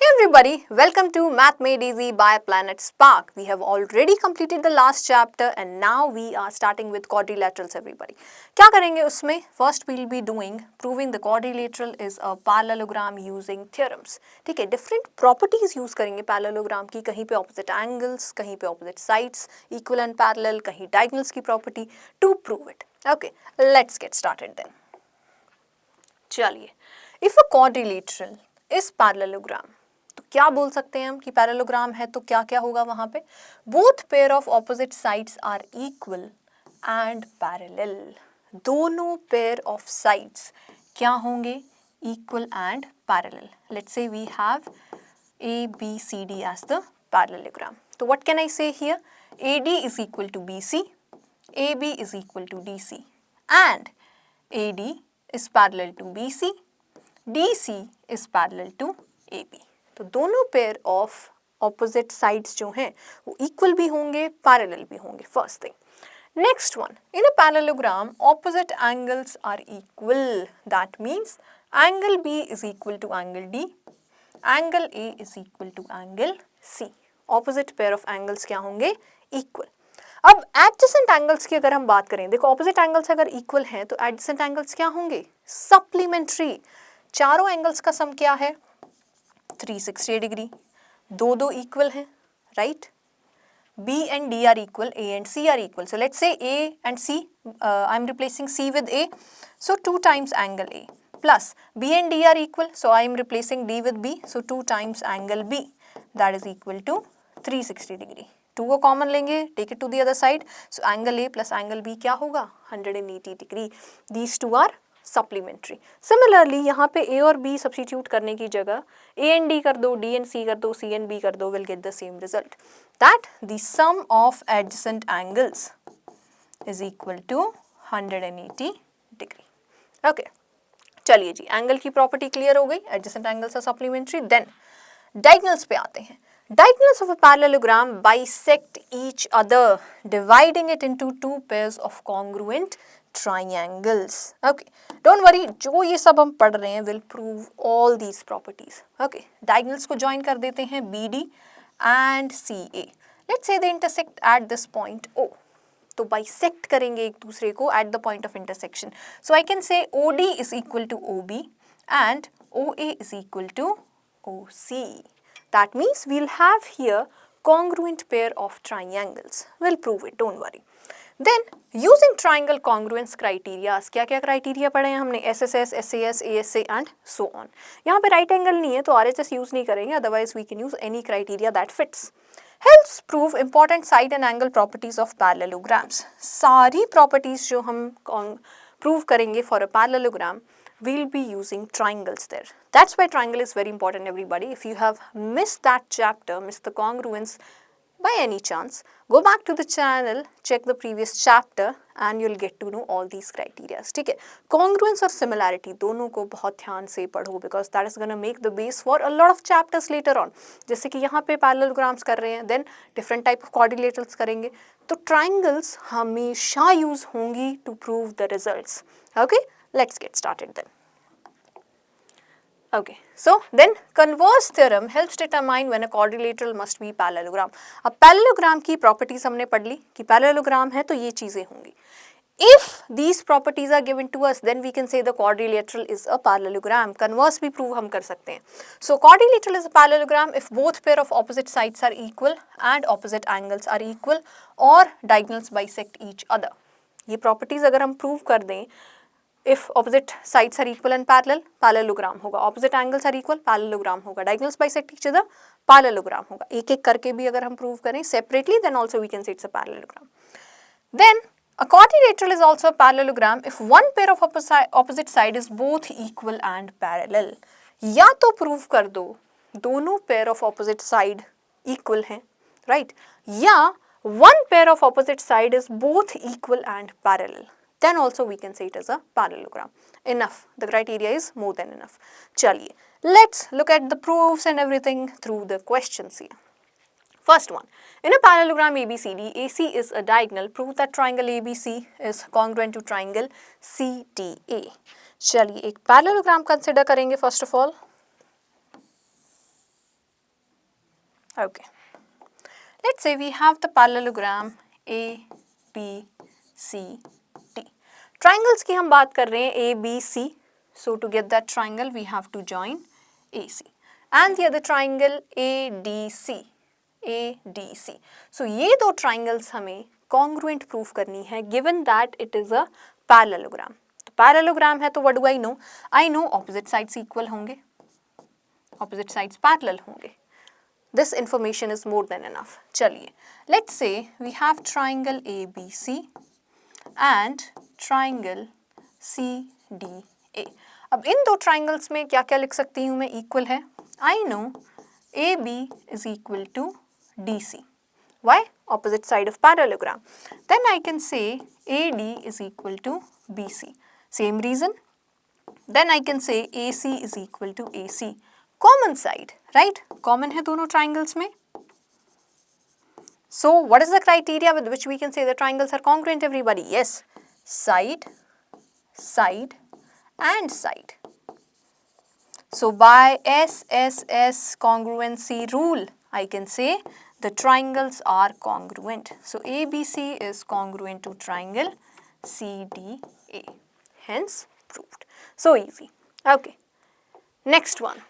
Hey everybody, welcome to Math Made Easy by Planet Spark. We have already completed the last chapter and now we are starting with quadrilaterals everybody. क्या करेंगे उसमें? First we will be doing proving the quadrilateral is a parallelogram using theorems. ठीक है, different properties use करेंगे parallelogram की, कहीं पे opposite angles, कहीं पे opposite sides, equal and parallel, कहीं diagonals की property to prove it. Okay, let's get started then. चलिए, if a quadrilateral is parallelogram, तो क्या बोल सकते हैं हम कि पैरेललोग्राम है तो क्या क्या होगा वहां पे? Both pair of opposite sides are equal and parallel. दोनों पेयर ऑफ साइड्स क्या होंगे? Equal and parallel. Let's say we have A B C D as the parallelogram. तो what can I say here? A D is equal to B C, A B is equal to D C and A D is parallel to B C, D C is parallel to A B. तो दोनों pair of opposite sides जो हैं वो equal भी होंगे, parallel भी होंगे. First thing. Next one, in a parallelogram opposite angles are equal. That means angle B is equal to angle D, angle A is equal to angle C. Opposite pair of angles क्या होंगे? Equal. अब adjacent angles की अगर हम बात करें, देखो opposite angles अगर इक्वल हैं तो एडजेसेंट एंगल्स क्या होंगे? सप्लीमेंट्री. चारों एंगल्स का सम क्या है? 360 डिग्री. दो इक्वल हैं, right? B and D are equal, A and C are equal. So let's say A and C, I'm replacing C with A. So 2 times angle A plus B and D are equal. So I am replacing D with B. So 2 times angle B. That is equal to 360 degree. 2 को common लेंगे, take it to the other side. So angle A plus angle B क्या होगा? 180 degree. These two are supplementary. Similarly यहाँ पे A और B substitute करने की जगह A and D कर दो, D and C कर दो, C and B कर दो, will get the same result. That the sum of adjacent angles is equal to 180 degree. Okay. चलिए जी, एंगल की प्रॉपर्टी क्लियर हो गई, adjacent angles are supplementary. Then diagonals पे आते हैं. Diagonals of a parallelogram bisect each other, dividing it into two pairs of congruent triangles. Okay, don't worry, जो ये सब हम पढ़ रहे हैं will prove all these properties. Okay, diagonals को join कर देते हैं BD and CA. Let's say they intersect at this point O. तो bisect करेंगे एक दूसरे को at the point of intersection. So I can say OD is equal to OB and OA is equal to OC. That means we'll have here congruent pair of triangles. We'll prove it, don't worry. Then using triangle congruence criteria, क्या क्या criteria पढ़े हैं हमने? SSS, SAS, ASA and so on. यहाँ पे right angle नहीं है तो RHS use नहीं करेंगे, otherwise we can use any criteria that fits. Helps prove important side and angle properties of parallelograms. सारी properties जो हम prove करेंगे for a parallelogram, we'll be using triangles there. That's why triangle is very important everybody. If you have missed that chapter, missed the congruence by any chance, go back to the channel, check the previous chapter and you'll get to know all these criteria. ठीक है? Congruence और similarity दोनों को बहुत ध्यान से पढ़ो because that is gonna make the base for a lot of chapters later on. जैसे कि यहाँ पे parallelograms कर रहे हैं, then different type of quadrilaterals करेंगे, तो triangles हमेशा use होंगी to prove the results. Okay? Let's get started then. Okay, so then converse theorem helps determine when a quadrilateral must be parallelogram. अब parallelogram की properties हमने पढ़ ली कि parallelogram है तो ये चीजें होंगी. If these properties are given to us, then we can say the quadrilateral is a parallelogram. Converse भी prove हम कर सकते हैं. So quadrilateral is a parallelogram if both pair of opposite sides are equal and opposite angles are equal or diagonals bisect each other. ये properties अगर हम prove कर दें, if opposite sides are equal and parallel, parallelogram होगा. Opposite angles are equal, parallelogram होगा. Diagonals bisect each other, parallelogram होगा. एक एक करके भी अगर हम prove करें separately, then also we can say it's a parallelogram. Then a quadrilateral is also a parallelogram if one pair of opposite side is both equal and parallel. या तो prove कर दो दोनों pair of opposite side equal हैं, right? या one pair of opposite side is both equal and parallel. Then also we can say it as a parallelogram. Enough. The criteria is more than enough. Chaliye. Let's look at the proofs and everything through the questions here. First one. In a parallelogram ABCD, AC is a diagonal. Prove that triangle ABC is congruent to triangle CTA. चलिए एक parallelogram consider करेंगे first of all. Okay, let's say we have the parallelogram A B C D. Triangles की हम बात कर रहे हैं A B C. So to get that triangle we have to join AC and the other triangle ADC. ADC. So ये दो triangles हमें congruent proof करनी है given that it is a parallelogram. तो parallelogram है तो what do I know? I know opposite sides equal होंगे, opposite sides parallel होंगे. This information is more than enough. चलिए, let's say we have triangle ABC and triangle CDA. अब इन दो triangles में क्या क्या लिख सकती हूँ मैं? Equal है. I know AB is equal to DC. Why? Opposite side of parallelogram. Then I can say AD is equal to BC. Same reason. Then I can say AC is equal to AC. Common side, right? Common है दोनों triangles में. So what is the criteria with which we can say the triangles are congruent, everybody? Yes, side, side and side. So by SSS congruency rule, I can say the triangles are congruent. So ABC is congruent to triangle CDA. Hence proved. So easy. Okay. Next one.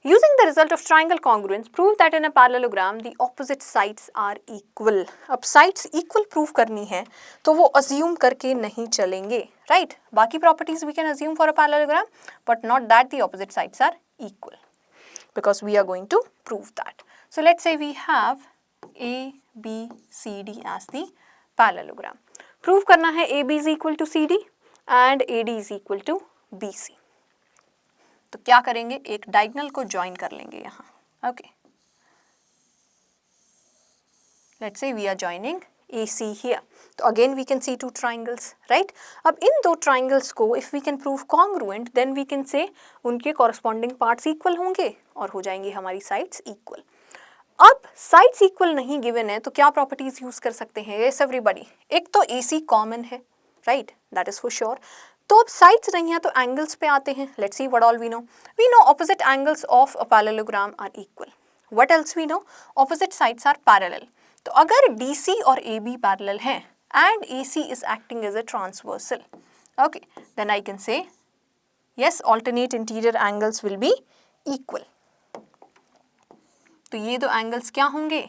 Using the result of triangle congruence, prove that in a parallelogram the opposite sides are equal. अब sides equal prove करनी है तो वो assume करके नहीं चलेंगे, right? बाकी properties we can assume for a parallelogram, but not that the opposite sides are equal, because we are going to prove that. So let's say we have A, B, C, D as the parallelogram. Prove करना है AB is equal to CD and AD is equal to BC. तो क्या करेंगे? एक diagonal को join कर लेंगे यहाँ. Okay, let's say we are joining AC here. तो again we can see two triangles, right? अब इन दो ट्राइंगल्स को if we can prove congruent then we can say उनके कॉरस्पॉन्डिंग पार्ट्स इक्वल होंगे और हो जाएंगी हमारी साइड्स इक्वल. अब साइड्स इक्वल नहीं गिवन है तो क्या प्रॉपर्टीज यूज कर सकते हैं? यस एवरीबॉडी, एक तो AC कॉमन है, right? That is for sure. तो अब साइड्स नहीं है तो एंगल्स पे आते हैं. Let's see what all we know. We know opposite angles of a parallelogram are equal. What else we know? Opposite sides are parallel. तो अगर DC और AB पैरेलल हैं and AC is acting as a transversal, okay, then I can say yes, alternate interior angles will be equal. तो ये दो angles क्या होंगे?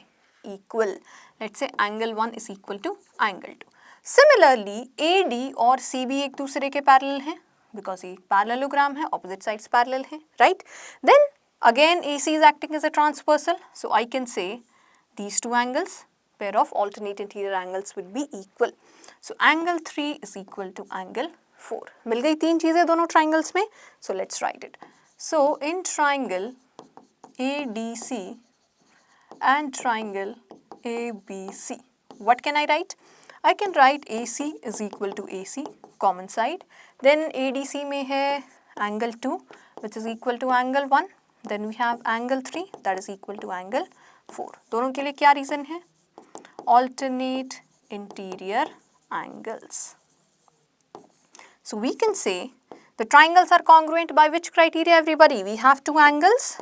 Equal. Let's say angle 1 is equal to angle 2. Similarly AD और CB एक दूसरे के parallel हैं बिकॉज ये पैरेललोग्राम है, ऑपोजिट साइड्स पैरेलल हैं, right? Then again AC is acting as a transversal, so I can say these two angles, pair of alternate interior angles will be equal. So angle 3 is equal to angle 4. मिल गई तीन चीजें दोनों triangles में. So let's write it. So in triangle ADC and triangle ABC, what can I write? I can write AC is equal to AC, common side. Then ADC में है angle 2 which is equal to angle 1. Then we have angle 3 that is equal to angle 4. दोनों के लिए क्या reason है? Alternate interior angles. So we can say the triangles are congruent by which criteria, everybody? We have two angles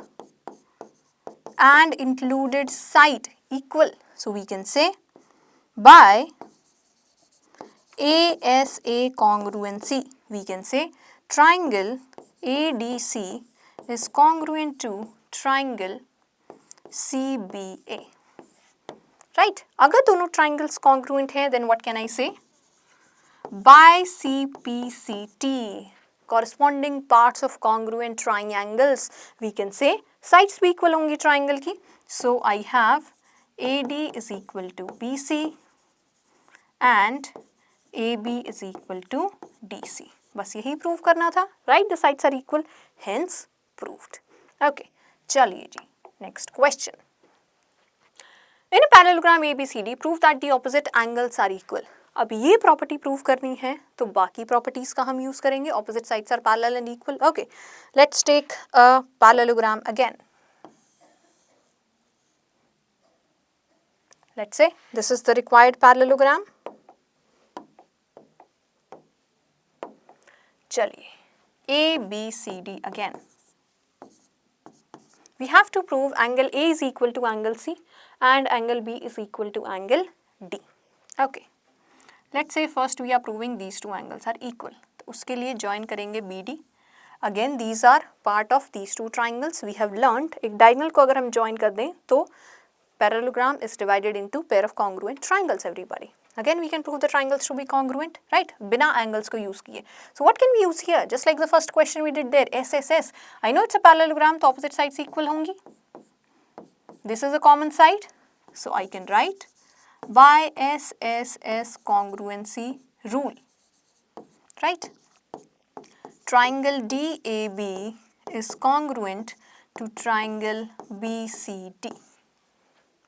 and included side equal. So we can say by ASA congruency, we can say triangle ADC is congruent to triangle CBA. Right? अगर दोनों triangles congruent हैं, then what can I say? By CPCT, corresponding parts of congruent triangles, we can say sides भी equal होंगी triangle की. So I have AD is equal to BC and AB is equal to DC. बस यही prove करना था, right? The sides are equal, hence proved. Okay, चलिए जी, next question. In a parallelogram ABCD, prove that the opposite angles are equal. अब ये property prove करनी है तो बाकी प्रॉपर्टीज का हम यूज करेंगे. Opposite sides are parallel and equal. Okay, let's take a parallelogram again. Let's say this is the required parallelogram. चलिए ABCD again. we have to prove angle A is equal to angle C and angle B is equal to angle D. Okay, let's say first we are proving these two angles are equal. तो उसके लिए join करेंगे BD. Again these are part of these two triangles. We have learned एक diagonal को अगर हम join कर दें तो parallelogram is divided into pair of congruent triangles everybody. Again we can prove the triangles to be congruent, right? बिना angles को use किए. So what can we use here? Just like the first question we did there, SSS. I know it's a parallelogram, तो opposite sides equal होंगी. This is a common side, so I can write by SSS congruency rule, right? Triangle DAB is congruent to triangle BCD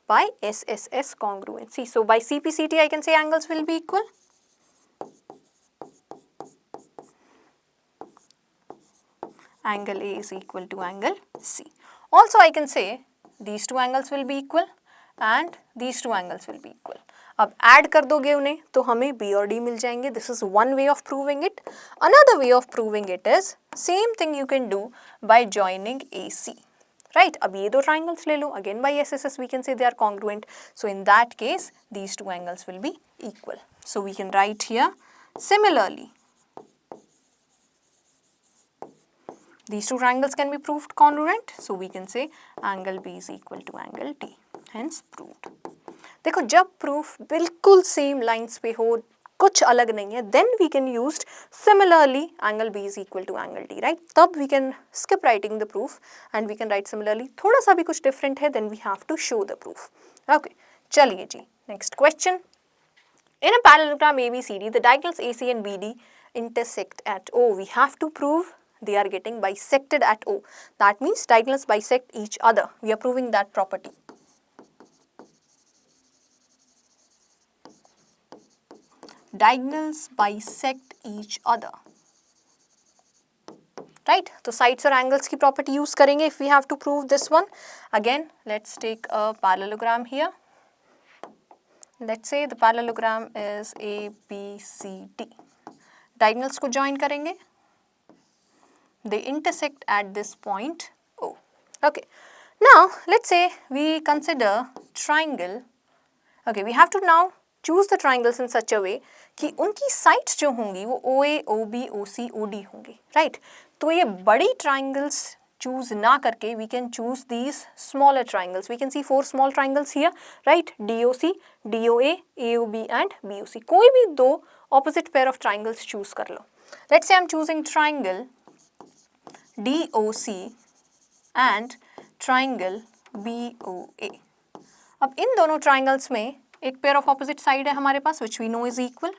by SSS congruency. So by CPCT I can say angles will be equal. Angle A is equal to angle C. Also I can say these two angles will be equal and these two angles will be equal. अब add कर दोगे उन्हें तो हमें B और D मिल जाएंगे. This is one way of proving it. Another way of proving it is same thing you can do by joining AC. Right? अब ये दो triangles ले लो. Again by SSS we can say they are congruent. So in that case these two angles will be equal. So we can write here similarly. These two triangles can be proved congruent. So we can say angle B is equal to angle D. Hence proved. देखो जब proof बिल्कुल same lines पे हो, कुछ अलग नहीं है, then we can use similarly angle B is equal to angle D, right? तब we can skip writing the proof and we can write similarly. थोड़ा सा भी कुछ different है, then we have to show the proof. Okay, चलिए जी, next question. In a parallelogram ABCD, the diagonals AC and BD intersect at O. We have to prove they are getting bisected at O. That means diagonals bisect each other. We are proving that property. Diagonals bisect each other. Right? So sides or angles की property use करेंगे if we have to prove this one. Again, let's take a parallelogram here. Let's say the parallelogram is ABCD. Diagonals को join करेंगे. They intersect at this point O. Okay. Now, let's say we consider triangle. Okay, we have to now choose the triangles in such a way कि उनकी sides जो होंगी वो OA, OB, OC, OD होंगी, right? तो ये बड़ी triangles choose ना करके we can choose these smaller triangles. We can see 4 small triangles here, right? DOC, DOA, AOB and BOC. कोई भी दो opposite pair of triangles choose कर लो. Let's say I'm choosing triangle DOC and triangle BOA. अब इन दोनों triangles में एक pair of opposite side है हमारे पास which we know is equal.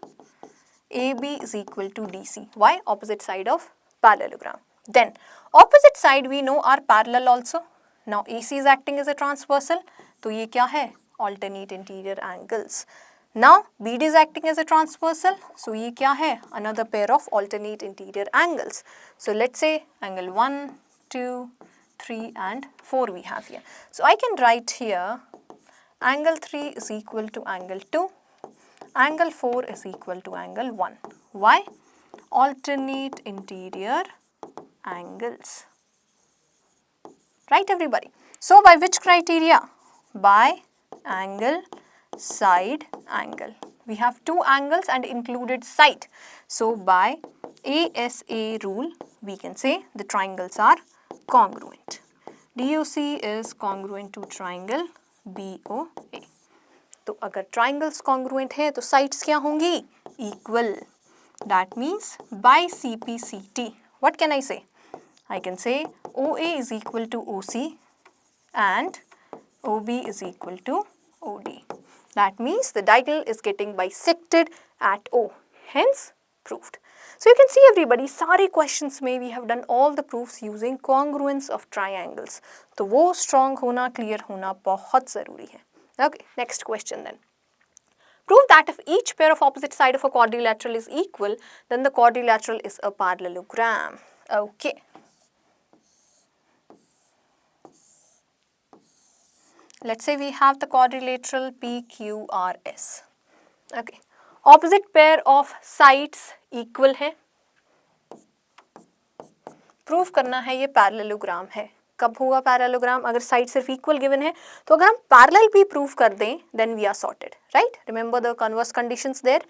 AB is equal to DC. Why? Opposite side of parallelogram. Then opposite side we know are parallel also. Now AC is acting as a transversal. तो ये क्या है? Alternate interior angles. Now BD is acting as a transversal. So ये क्या है? Another pair of alternate interior angles. So let's say angle 1, 2, 3 and 4 we have here. So I can write here angle 3 is equal to angle 2. Angle 4 is equal to angle 1. Why? Alternate interior angles. Right everybody? So by which criteria? By angle, side, angle. We have two angles and included side. So by ASA rule, we can say the triangles are congruent. DOC is congruent to triangle BOA. तो अगर triangles congruent है तो sides क्या होंगी? Equal. That means by CPCT, what can I say? I can say OA is equal to OC and OB is equal to OD. That means the diagonal is getting bisected at O. Hence proved. So you can see everybody, सारे questions में we have done all the proofs using congruence of triangles. तो वो strong होना, clear होना बहुत ज़रूरी है. Okay, next question then. Prove that if each pair of opposite side of a quadrilateral is equal, then the quadrilateral is a parallelogram. Okay. Let's say we have the quadrilateral PQRS. Okay. Opposite pair of sides equal है. Prove करना है ये parallelogram है. कब होगा parallelogram? अगर side सिर्फ equal given है, तो अगर हम पैरेलल भी प्रूव कर दें then we are sorted, right? Remember the converse conditions there.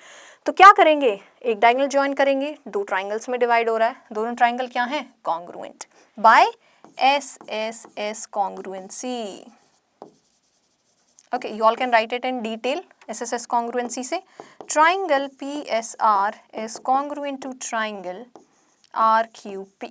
तो क्या करेंगे, एक डायगोनल ज्वाइन करेंगे, दो ट्राइंगल्स में डिवाइड हो रहा है, दोनों ट्राइंगल क्या है? Congruent by SSS congruency. Okay, you all can write it in detail. SSS congruency से triangle PSR is congruent to triangle RQP.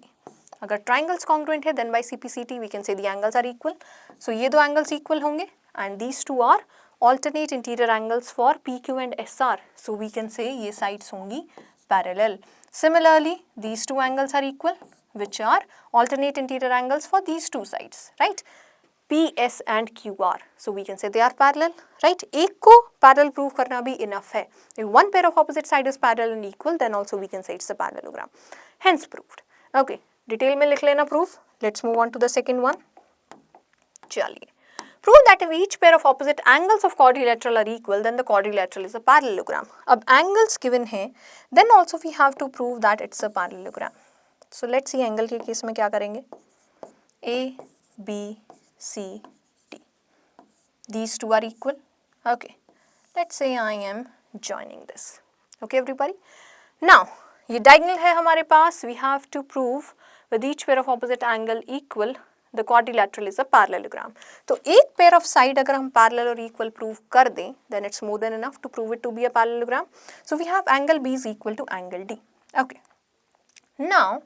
अगर triangles congruent है then by CPCT we can say the angles are equal. So ये दो angles equal होंगे and these two are alternate interior angles for PQ and SR. So we can say ये sides होंगी parallel. Similarly, these two angles are equal, which are alternate interior angles for these two sides, right? PS and QR. So we can say they are parallel, right? एक को parallel prove करना भी enough है. If one pair of opposite side is parallel and equal, then also we can say it's a parallelogram. Hence proved. Okay, detail में लिख लेना proof. Let's move on to the second one. चलिए. Prove that if each pair of opposite angles of quadrilateral are equal, then the quadrilateral is a parallelogram. अब angles given है, then also we have to prove that it's a parallelogram. So let's see angle के case में क्या करेंगे. A, B, C, D. These two are equal. Okay. Let's say I am joining this. Okay everybody. Now ये diagonal है हमारे पास. We have to prove with each pair of opposite angle equal, the quadrilateral is a parallelogram. तो एक pair of side अगर हम parallel और equal prove कर दें, then it's more than enough to prove it to be a parallelogram. So we have angle B is equal to angle D. Okay. Now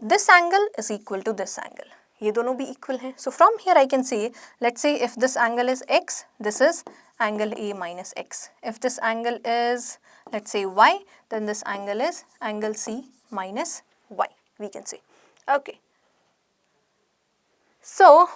this angle is equal to this angle. ये दोनों भी equal हैं. So from here I can say, let's say if this angle is x, this is angle A minus x. If this angle is, let's say y, then this angle is angle C minus y, we can say. Okay. So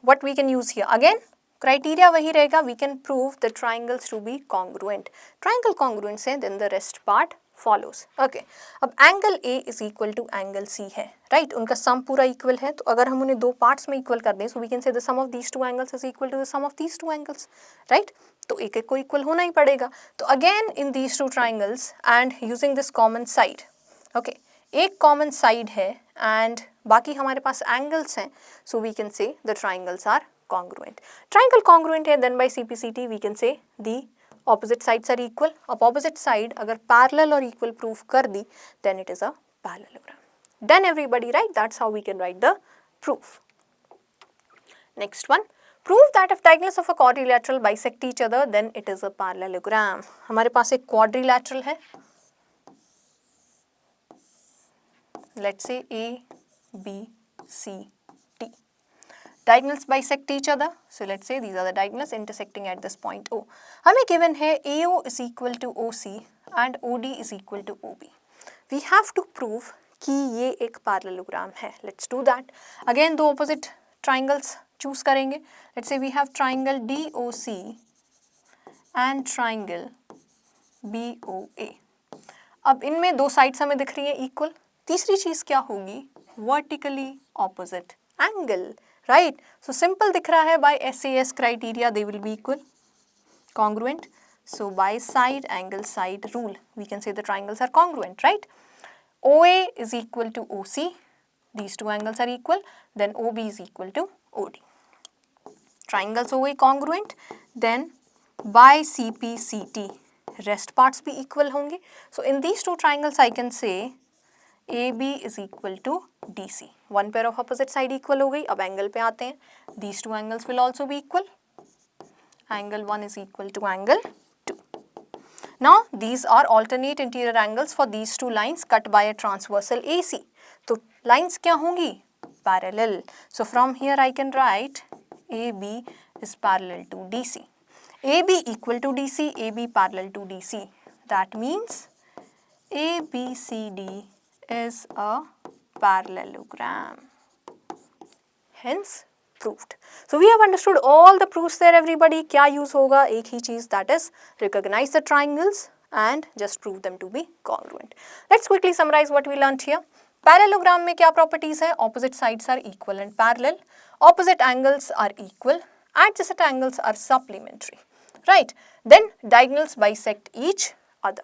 what we can use here? Again, criteria वही रहेगा. We can prove the triangles to be congruent. Triangle congruent से then the rest part follows. Okay. अब angle A is equal to angle C है, right? उनका sum पूरा equal है, तो अगर हम उन्हें दो parts में equal कर दें, so we can say the sum of these two angles is equal to the sum of these two angles, right? तो एक एक को equal होना ही पड़ेगा. तो again in these two triangles and using this common side, okay, एक common side है and बाकी हमारे पास angles हैं, so we can say the triangles are congruent. Triangle congruent है, then by CPCT we can say the opposite sides are equal. अब opposite side अगर parallel और equal proof कर दी, then it is a parallelogram. Done everybody, right? That's how we can write the proof. Next one. Prove that if diagonals of a quadrilateral bisect each other, then it is a parallelogram. हमारे पास एक quadrilateral है. Let's say A, B, C, D. Diagonals bisect each other. So let's say these are the diagonals intersecting at this point O. हमें given है AO is equal to OC and OD is equal to OB. We have to prove कि ये एक parallelogram है. Let's do that. Again दो opposite triangles choose करेंगे. Let's say we have triangle DOC and triangle BOA. अब इनमें दो sides हमें दिख रही है equal. तीसरी चीज़ क्या होगी? Vertically opposite angle. Right? So simple दिख रहा है by SAS criteria they will be equal, congruent. So by side angle side rule we can say the triangles are congruent, right? OA is equal to OC. These two angles are equal. Then OB is equal to OD. Triangles OA congruent. Then by CPCT rest parts भी equal होंगे. So in these two triangles I can say AB is equal to DC. One pair of opposite side equal हो गई. अब angle पे आते हैं. These two angles will also be equal. Angle 1 is equal to angle 2. Now these are alternate interior angles for these two lines cut by a transversal AC. तो lines क्या होंगी? Parallel. So from here I can write AB is parallel to DC. AB equal to DC, AB parallel to DC. That means ABCD is a parallelogram. Hence proved. So we have understood all the proofs there everybody. क्या use होगा? एक ही चीज़, that is recognize the triangles and just prove them to be congruent. Let's quickly summarize what we learnt here. Parallelogram में क्या properties है? Opposite sides are equal and parallel. Opposite angles are equal. Adjacent angles are supplementary. Right? Then diagonals bisect each other.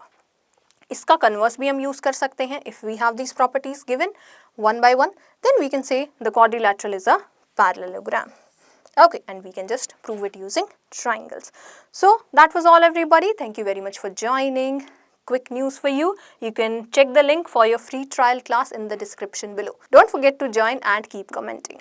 इसका converse भी हम use कर सकते हैं. If we have this properties given, one by one, then we can say the quadrilateral is a parallelogram. Okay, and we can just prove it using triangles. So that was all, everybody. Thank you very much for joining. Quick news for you. You can check the link for your free trial class in the description below. Don't forget to join and keep commenting.